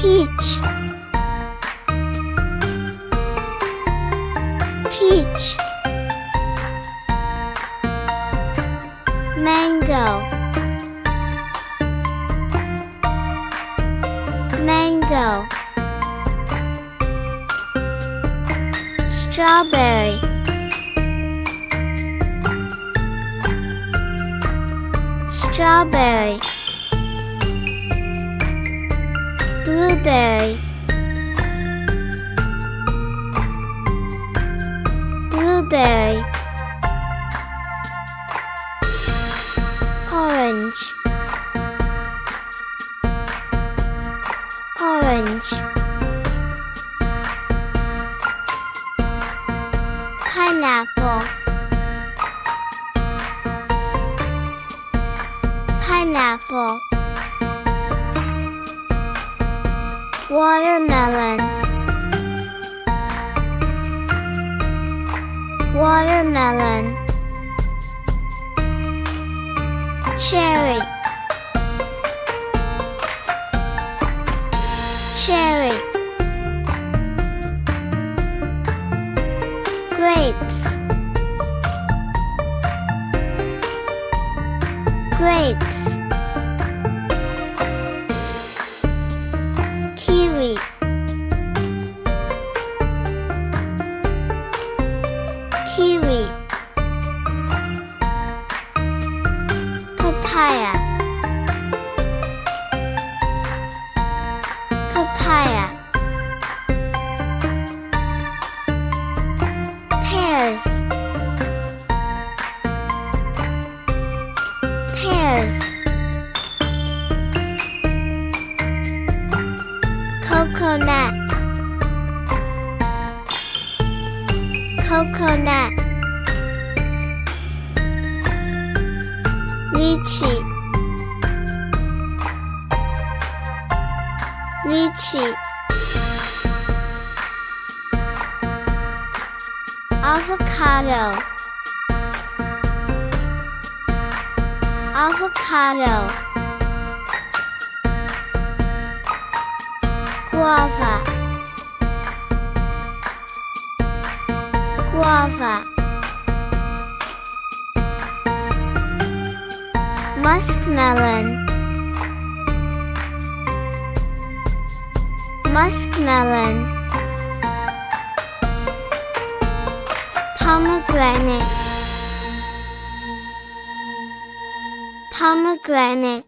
peach, peach, mango, mango, strawberry, strawberry, blueberry, blueberry, orange, orange, pineapple, pineapple, watermelon, watermelon, cherry, cherry, grapes, grapes, kiwi, kiwi, papaya, papaya, pears, pears, coconut, coconut, lychee, lychee, avocado, avocado, guava, guava, muskmelon, muskmelon, pomegranate, pomegranate,